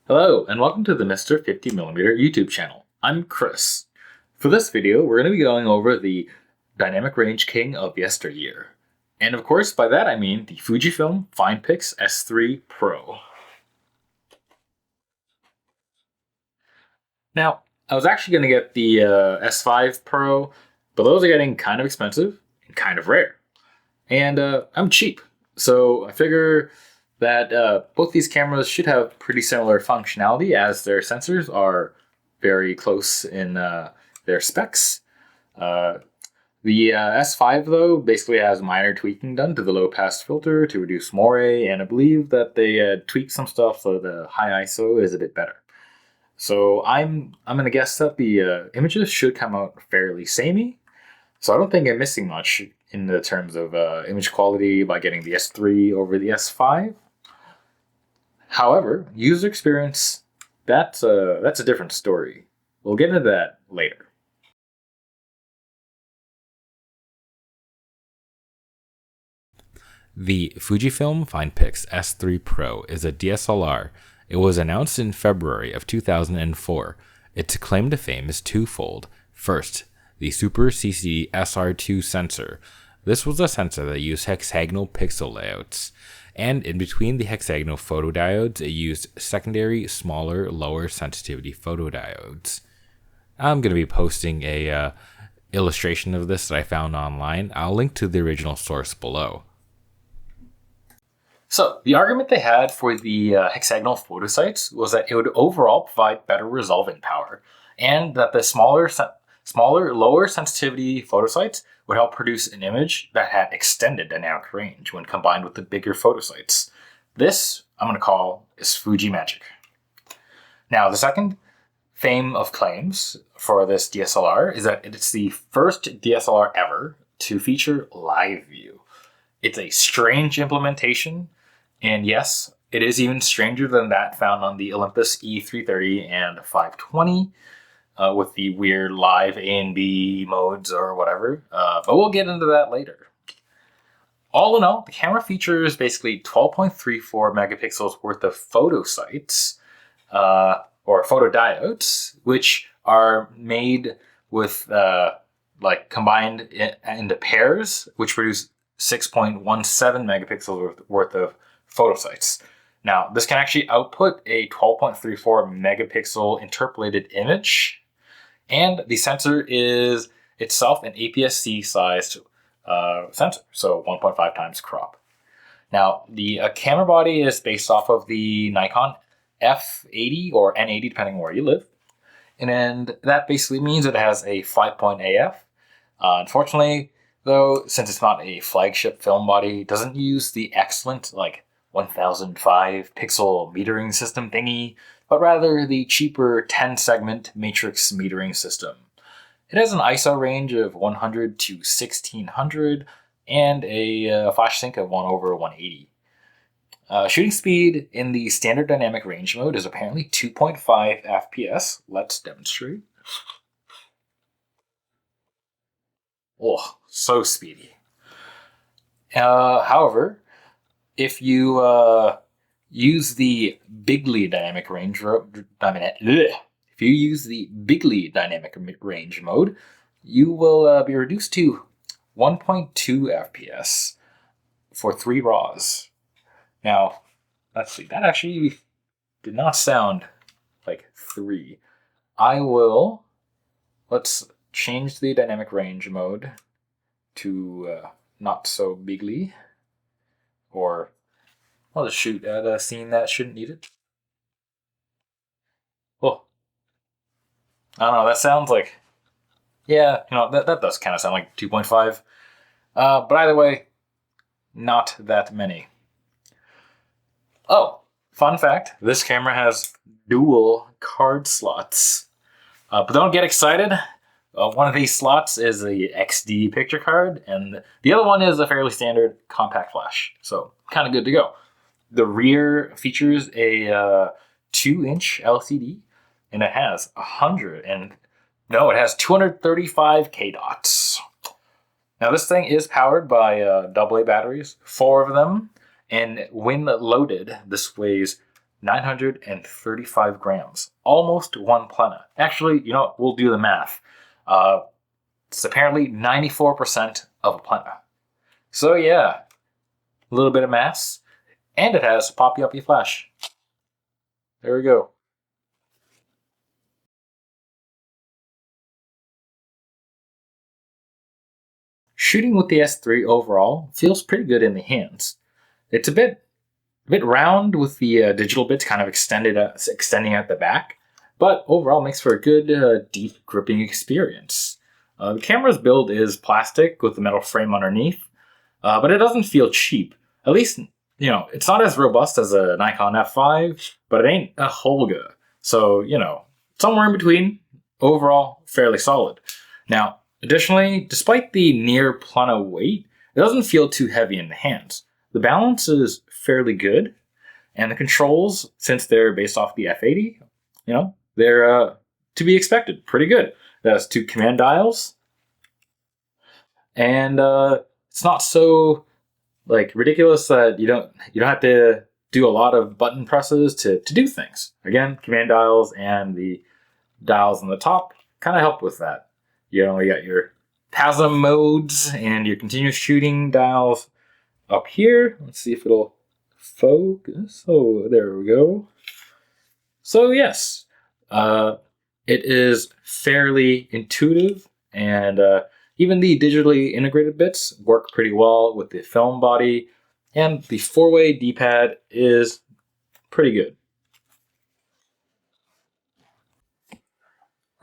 Hello, and welcome to the Mr. 50mm YouTube channel. I'm Chris. For this video, we're going to be going over the dynamic range king of yesteryear. And of course, by that I mean the Fujifilm FinePix S3 Pro. Now, I was actually going to get the S5 Pro, but those are getting kind of expensive and kind of rare. And I'm cheap, so I figure that both these cameras should have pretty similar functionality as their sensors are very close in their specs. The S5 though basically has minor tweaking done to the low pass filter to reduce moire, and I believe that they tweaked some stuff so the high ISO is a bit better. So I'm gonna guess that the images should come out fairly samey. So I don't think I'm missing much in the terms of image quality by getting the S3 over the S5. However, user experience, that's a different story. We'll get into that later. The Fujifilm FinePix S3 Pro is a DSLR. It was announced in February of 2004. Its claim to fame is twofold. First, the Super CCD SR2 sensor. This was a sensor that used hexagonal pixel layouts, and in between the hexagonal photodiodes, it used secondary, smaller, lower sensitivity photodiodes. I'm going to be posting a illustration of this that I found online. I'll link to the original source below. So the argument they had for the hexagonal photosites was that it would overall provide better resolving power, and that the smaller, lower sensitivity photosites would help produce an image that had extended dynamic range when combined with the bigger photosites. This, I'm going to call, is Fuji magic. Now, the second fame of claims for this DSLR is that it's the first DSLR ever to feature live view. It's a strange implementation, and yes, it is even stranger than that found on the Olympus E330 and 520 with the weird live A and B modes or whatever, but we'll get into that later. All in all, the camera features basically 12.34 megapixels worth of photosites, or photodiodes, which are made with combined into pairs, which produce 6.17 megapixels worth of photosites. Now, this can actually output a 12.34 megapixel interpolated image, and the sensor is itself an APS-C sized sensor, so 1.5 times crop. Now, the camera body is based off of the Nikon F80 or N80, depending on where you live, and that basically means it has a 5-point AF. Unfortunately, though, since it's not a flagship film body, it doesn't use the excellent 1005 pixel metering system thingy, but rather the cheaper 10 segment matrix metering system. It has an ISO range of 100 to 1600 and a flash sync of 1/180. Shooting speed in the standard dynamic range mode is apparently 2.5 FPS. Let's demonstrate. Oh, so speedy. However, if you use the Bigly dynamic range mode, you will be reduced to 1.2 FPS for 3 RAWs. Now, let's see. That actually did not sound like 3. Let's change the dynamic range mode to not so bigly, or I'll just shoot at a scene that shouldn't need it. Oh, I don't know, that sounds like, yeah, that does kind of sound like 2.5. But either way, not that many. Oh, fun fact, this camera has dual card slots. But don't get excited. One of these slots is the XD picture card, and the other one is a fairly standard compact flash. So kind of good to go. The rear features a 2-inch LCD, and it has 235 K dots. Now this thing is powered by AA batteries, 4 of them, and when loaded, this weighs 935 grams, almost 1 plena. Actually, you know what? We'll do the math. It's apparently 94% of a plena. So yeah, a little bit of mass, and it has poppy uppy flash. There we go. Shooting with the S3 overall feels pretty good in the hands. It's a bit round with the digital bits kind of extending at the back, but overall makes for a good deep gripping experience. The camera's build is plastic with the metal frame underneath, but it doesn't feel cheap. At least, you know, it's not as robust as a Nikon F5, but it ain't a Holga. So, you know, somewhere in between. Overall, fairly solid. Now, additionally, despite the near plena weight, it doesn't feel too heavy in the hands. The balance is fairly good, and the controls, since they're based off the F80, you know, they're to be expected, pretty good. It has 2 command dials, and it's not so like ridiculous that you don't have to do a lot of button presses to do things. Again, command dials and the dials on the top kind of help with that. You know, you got your PASM modes and your continuous shooting dials up here. Let's see if it'll focus. Oh, there we go. So yes, it is fairly intuitive, and even the digitally integrated bits work pretty well with the film body, and the 4-way D-pad is pretty good.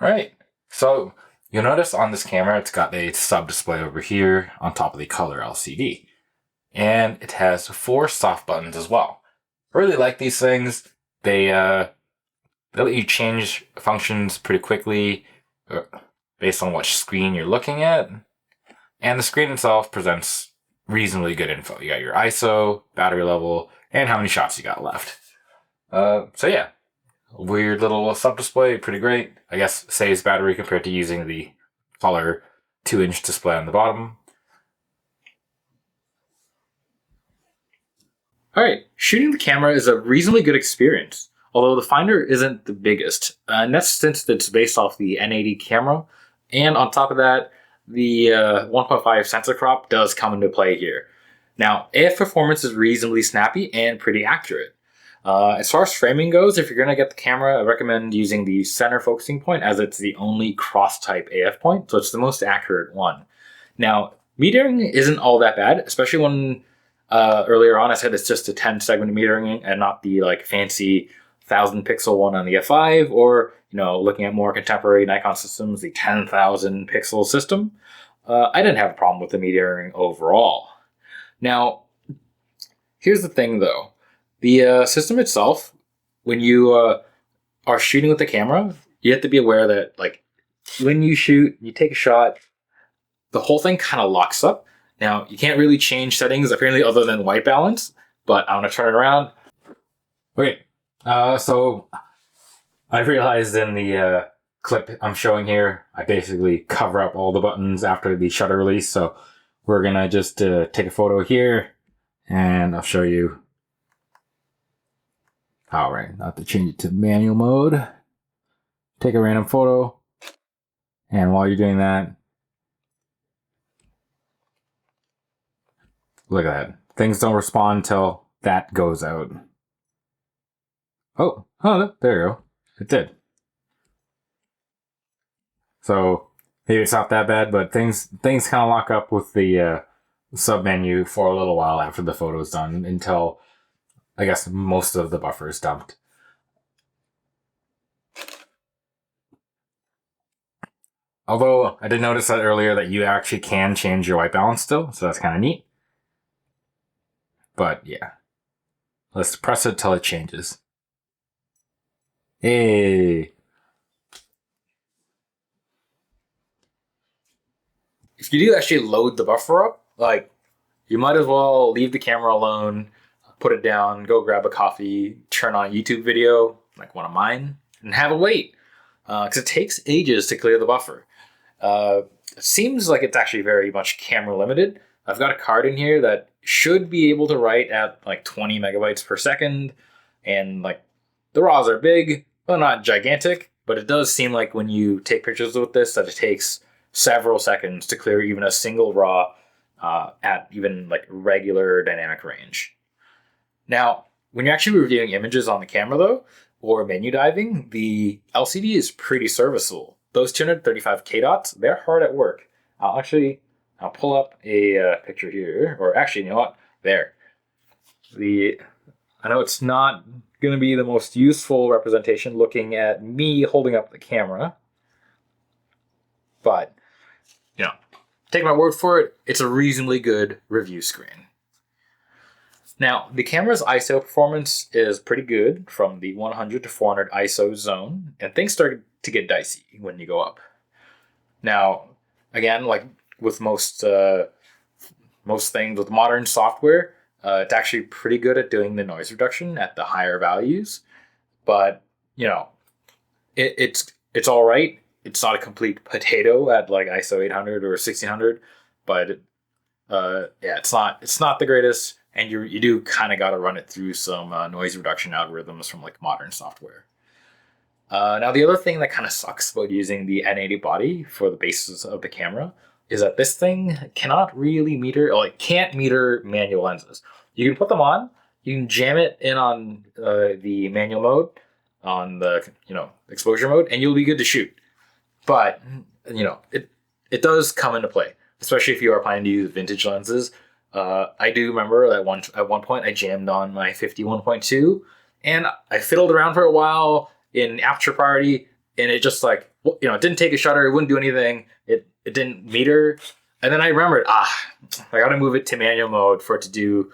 Alright, so you'll notice on this camera it's got a sub-display over here on top of the color LCD. And it has 4 soft buttons as well. I really like these things. They let you change functions pretty quickly based on what screen you're looking at. And the screen itself presents reasonably good info. You got your ISO, battery level, and how many shots you got left. So yeah, weird little sub-display, pretty great. I guess saves battery compared to using the color 2-inch display on the bottom. Alright, shooting the camera is a reasonably good experience, although the finder isn't the biggest, and that's since it's based off the N80 camera, and on top of that, the 1.5 sensor crop does come into play here. Now, AF performance is reasonably snappy and pretty accurate. As far as framing goes, if you're going to get the camera, I recommend using the center focusing point, as it's the only cross-type AF point, so it's the most accurate one. Now, metering isn't all that bad, especially when earlier on I said it's just a 10-segment metering and not the like fancy 1,000-pixel one on the F5, or you know, looking at more contemporary Nikon systems, the 10,000-pixel system. I didn't have a problem with the metering overall. Now, here's the thing though. The system itself, when you are shooting with the camera, you have to be aware that like when you shoot, you take a shot, the whole thing kind of locks up. Now, you can't really change settings apparently other than white balance, but I'm going to turn it around. Okay, so I realized in the clip I'm showing here, I basically cover up all the buttons after the shutter release, so we're going to just take a photo here, and I'll show you. Alright, now to change it to manual mode. Take a random photo, and while you're doing that, look at that. Things don't respond until that goes out. Oh, there you go. It did. So maybe it's not that bad, but things kind of lock up with the sub menu for a little while after the photo is done, until I guess most of the buffer is dumped. Although I did notice that earlier that you actually can change your white balance still, so that's kind of neat. But yeah, let's press it till it changes. Hey! If you do actually load the buffer up, like, you might as well leave the camera alone, put it down, go grab a coffee, turn on a YouTube video, like one of mine, and have a wait. Because it takes ages to clear the buffer. It seems like it's actually very much camera limited. I've got a card in here that should be able to write at like 20 megabytes per second, and like The RAWs are big, well, not gigantic, but it does seem like when you take pictures with this that it takes several seconds to clear even a single RAW at even like regular dynamic range. Now, when you're actually reviewing images on the camera though, or menu diving, the LCD is pretty serviceable. Those 235K dots, they're hard at work. I'll pull up a picture here, or actually, you know what? There. I know it's not going to be the most useful representation looking at me holding up the camera, but, you know, take my word for it, it's a reasonably good review screen. Now, the camera's ISO performance is pretty good from the 100 to 400 ISO zone, and things start to get dicey when you go up. Now, again, like with most things with modern software, it's actually pretty good at doing the noise reduction at the higher values, but you know, it's all right. It's not a complete potato at like ISO 800 or 1600, but yeah, it's not the greatest. And you do kind of got to run it through some noise reduction algorithms from like modern software. Now, the other thing that kind of sucks about using the N80 body for the basis of the camera is that this thing cannot really meter, or like can't meter manual lenses. You can put them on, you can jam it in on the manual mode, on the exposure mode, and you'll be good to shoot. But it does come into play, especially if you are planning to use vintage lenses. I do remember that at one point I jammed on my 51.2 and I fiddled around for a while in aperture priority, and it just like, it didn't take a shutter, it wouldn't do anything, it didn't meter. And then I remembered, I gotta move it to manual mode for it to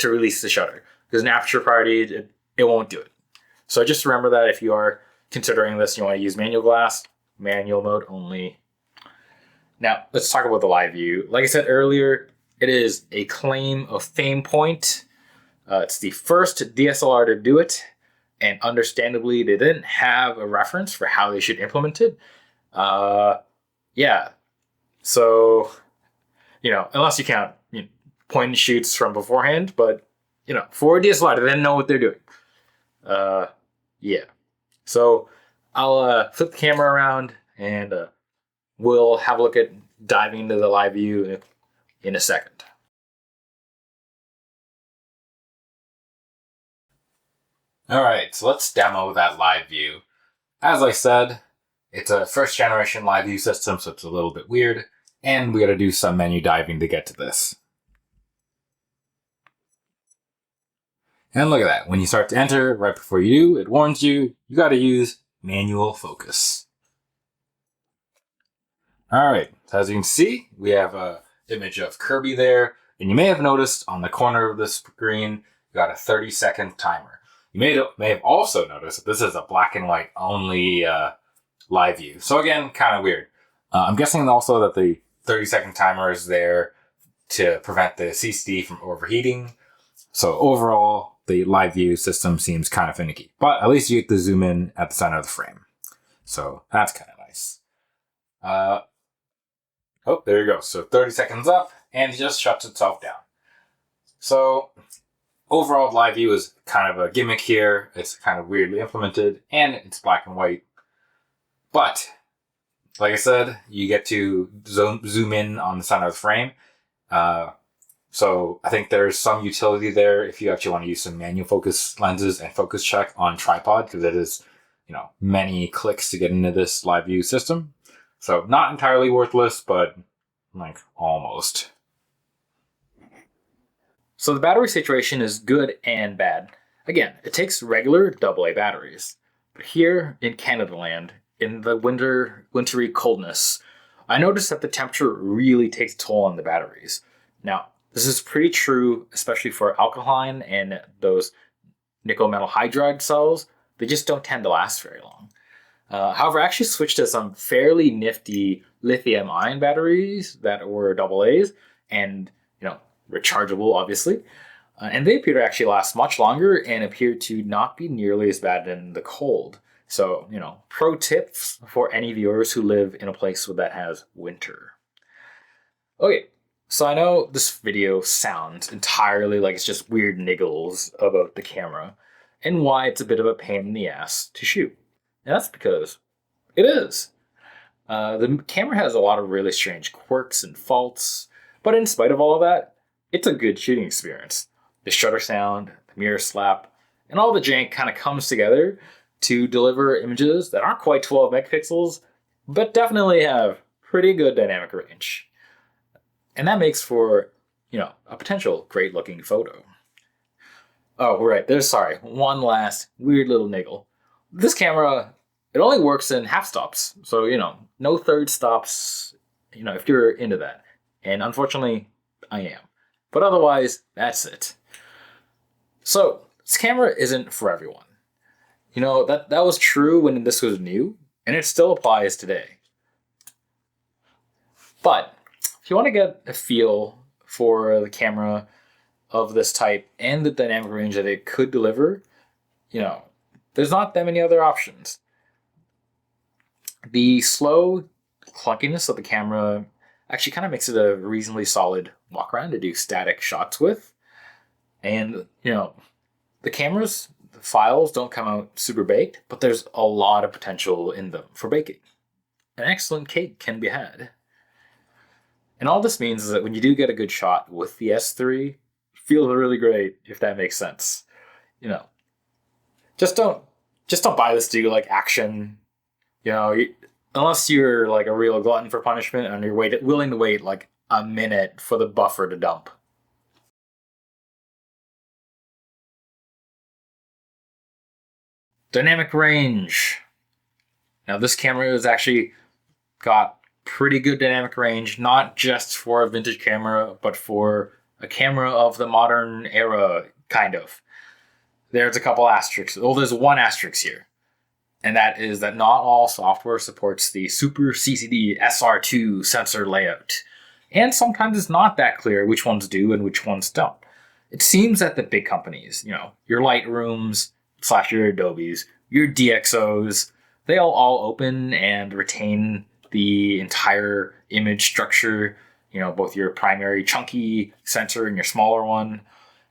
release the shutter, because in aperture priority it won't do it. So just remember that if you are considering this, you want to use manual mode only. Now let's talk about the live view. Like I said earlier, it is a claim of fame point. It's the first DSLR to do it, and understandably, they didn't have a reference for how they should implement it. Yeah, so unless you count point and shoots from beforehand, but for a DSLR, they didn't know what they're doing. Yeah, so I'll flip the camera around and we'll have a look at diving into the live view in a second. All right, so let's demo that live view. As I said, it's a first generation live view system, so it's a little bit weird, and we got to do some menu diving to get to this. And look at that. When you start to enter, right before you do, it warns you got to use manual focus. All right, so as you can see, we have a image of Kirby there, and you may have noticed on the corner of the screen, you got a 30-second timer. You may have also noticed that this is a black and white only live view. So again, kind of weird. I'm guessing also that the 30-second timer is there to prevent the CCD from overheating. So overall, the live view system seems kind of finicky, but at least you get to zoom in at the center of the frame. So that's kind of nice. Oh, there you go. So 30 seconds up, and it just shuts itself down. So overall, live view is kind of a gimmick here. It's kind of weirdly implemented, and it's black and white. But, like I said, you get to zoom in on the center of the frame. So I think there's some utility there if you actually want to use some manual focus lenses and focus check on tripod, because it is, many clicks to get into this live view system. So not entirely worthless, but like almost. So the battery situation is good and bad. Again, it takes regular AA batteries. But here in Canada land, in the wintry coldness, I noticed that the temperature really takes a toll on the batteries. Now, this is pretty true, especially for alkaline and those nickel metal hydride cells. They just don't tend to last very long. However, I actually switched to some fairly nifty lithium-ion batteries that were AA's and, rechargeable, obviously. And they appear to actually last much longer and appear to not be nearly as bad in the cold. So, pro tips for any viewers who live in a place that has winter. Okay, so I know this video sounds entirely like it's just weird niggles about the camera. and why it's a bit of a pain in the ass to shoot. And that's because it is. The camera has a lot of really strange quirks and faults, but in spite of all of that, it's a good shooting experience. The shutter sound, the mirror slap, and all the jank kind of comes together to deliver images that aren't quite 12 megapixels, but definitely have pretty good dynamic range. And that makes for, a potential great looking photo. Oh, right, one last weird little niggle. This camera, it only works in half stops, so, no third stops, if you're into that. And unfortunately, I am. But otherwise, that's it. So, this camera isn't for everyone. That was true when this was new, and it still applies today. But if you want to get a feel for the camera of this type and the dynamic range that it could deliver, there's not that many other options. The slow clunkiness of the camera actually kind of makes it a reasonably solid walk around to do static shots with. And, the camera's files don't come out super baked, but there's a lot of potential in them for baking. An excellent cake can be had. And all this means is that when you do get a good shot with the S3, it feels really great, if that makes sense. Just don't buy this to do like action. Unless you're like a real glutton for punishment and you're willing to wait like a minute for the buffer to dump. Dynamic range. Now this camera has actually got pretty good dynamic range, not just for a vintage camera, but for a camera of the modern era, kind of. There's a couple asterisks. Well, there's one asterisk here. And that is that not all software supports the Super CCD SR2 sensor layout. And sometimes it's not that clear which ones do and which ones don't. It seems that the big companies, your Lightrooms, / your Adobes, your DxOs, they all open and retain the entire image structure, both your primary chunky sensor and your smaller one.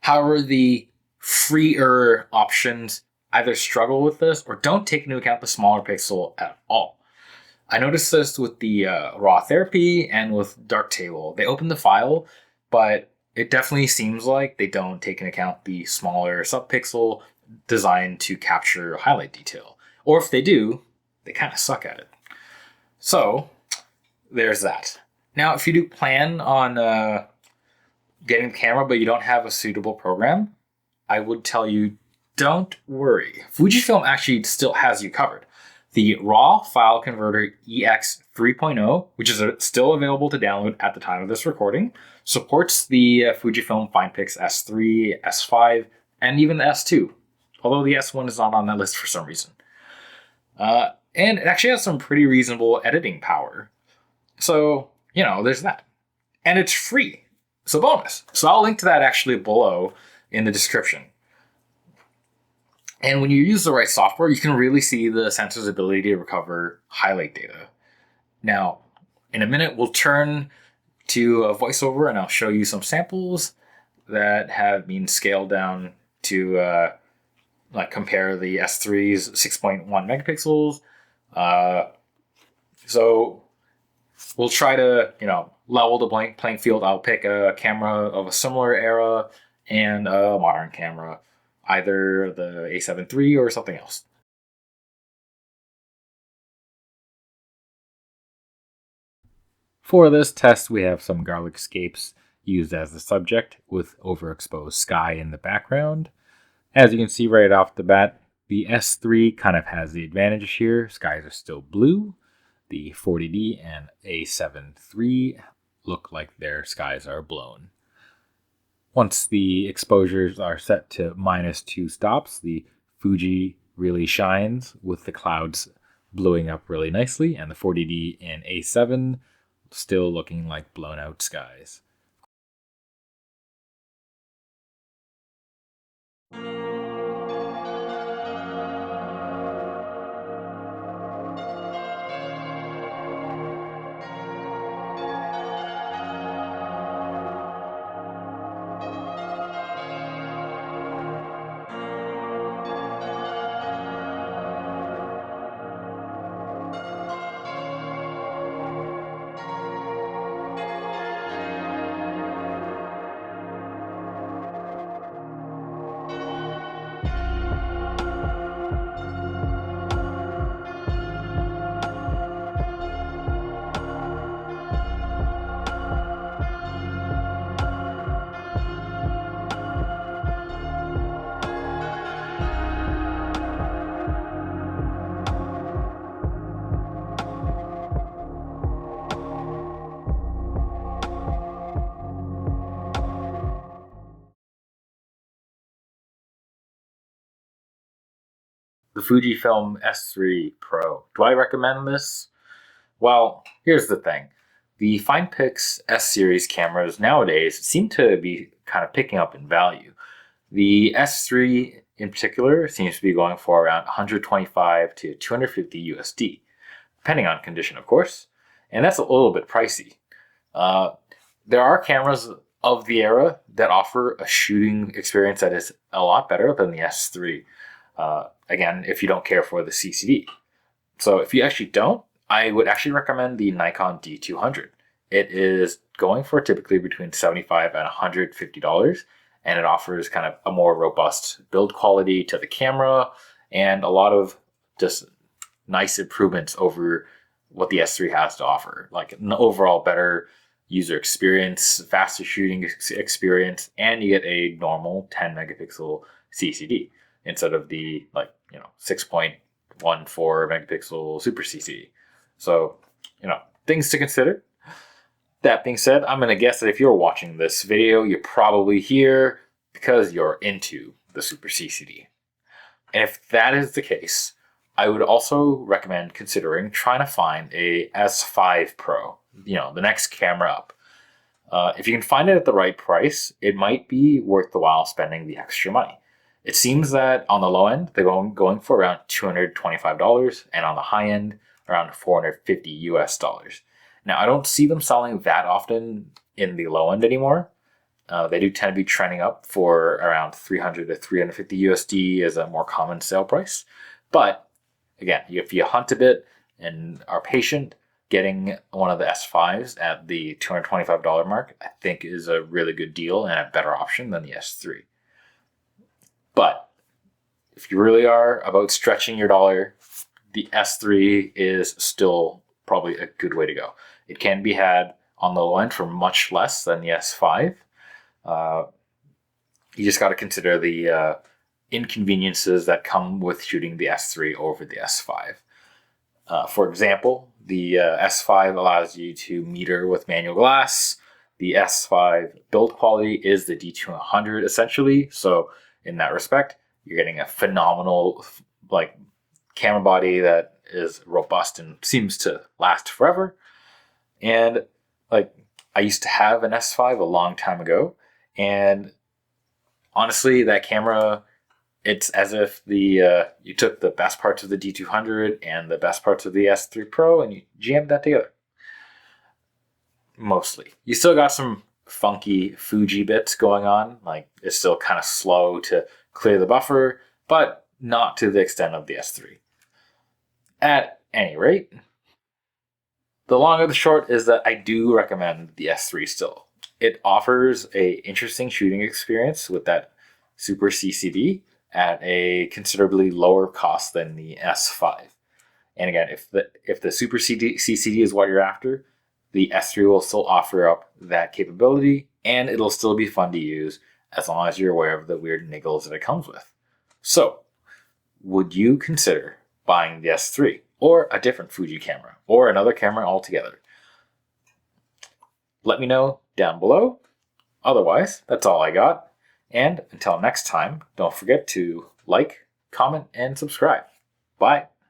However, the freer options either struggle with this or don't take into account the smaller pixel at all. I noticed this with the Raw Therapy and with Darktable. They open the file, but it definitely seems like they don't take into account the smaller subpixel designed to capture highlight detail. Or if they do, they kind of suck at it. So, there's that. Now, if you do plan on getting the camera but you don't have a suitable program, I would tell you, don't worry. Fujifilm actually still has you covered. The Raw File Converter EX 3.0, which is still available to download at the time of this recording, supports the Fujifilm FinePix S3, S5, and even the S2, although the S1 is not on that list for some reason. And it actually has some pretty reasonable editing power. So, there's that. And it's free. It's a bonus. So I'll link to that actually below in the description. And when you use the right software, you can really see the sensor's ability to recover highlight data. Now, in a minute, we'll turn to a voiceover and I'll show you some samples that have been scaled down to compare the S3's 6.1 megapixels. So we'll try to, level the playing field. I'll pick a camera of a similar era and a modern camera, either the A7 III or something else. For this test, we have some garlic scapes used as the subject with overexposed sky in the background. As you can see right off the bat, the S3 kind of has the advantage here. Skies are still blue. The 40D and A7 III look like their skies are blown. Once the exposures are set to -2 stops, the Fuji really shines with the clouds blowing up really nicely, and the 40D and A7 still looking like blown out skies. the Fujifilm S3 Pro. Do I recommend this? Well, here's the thing. The FinePix S series cameras nowadays seem to be kind of picking up in value. The S3 in particular seems to be going for around 125 to 250 USD, depending on condition, of course, and that's a little bit pricey. There are cameras of the era that offer a shooting experience that is a lot better than the S3. Again, if you don't care for the CCD. So if you actually don't, I would actually recommend the Nikon D200. It is going for typically between $75 and $150, and it offers kind of a more robust build quality to the camera and a lot of just nice improvements over what the S3 has to offer, like an overall better user experience, faster shooting experience, and you get a normal 10 megapixel CCD instead of the 6.14 megapixel super CCD. So, things to consider. That being said, I'm going to guess that if you're watching this video, you're probably here because you're into the super CCD. And if that is the case, I would also recommend considering trying to find a S5 Pro, the next camera up. If you can find it at the right price, it might be worth the while spending the extra money. It seems that on the low end, they're going for around $225, and on the high end, around $450 US. Now, I don't see them selling that often in the low end anymore. They do tend to be trending up for around 300 to 350 USD as a more common sale price. But again, if you hunt a bit and are patient, getting one of the S5s at the $225 mark, I think is a really good deal and a better option than the S3. But if you really are about stretching your dollar, the S3 is still probably a good way to go. It can be had on the low end for much less than the S5. You just got to consider the inconveniences that come with shooting the S3 over the S5. For example, the S5 allows you to meter with manual glass. The S5 build quality is the D200 essentially. So in that respect, you're getting a phenomenal camera body that is robust and seems to last forever. And I used to have an S5 a long time ago, and honestly, that camera, it's as if you took the best parts of the D200 and the best parts of the S3 Pro and you jammed that together. Mostly. You still got some funky Fuji bits going on, it's still kind of slow to clear the buffer, but not to the extent of the S3. At any rate, the long or the short is that I do recommend the S3 still. It offers a interesting shooting experience with that super CCD at a considerably lower cost than the S5. And again, if the super CCD is what you're after, the S3 will still offer up that capability, and it'll still be fun to use as long as you're aware of the weird niggles that it comes with. So, would you consider buying the S3 or a different Fuji camera or another camera altogether? Let me know down below. Otherwise, that's all I got. And until next time, don't forget to like, comment, and subscribe. Bye.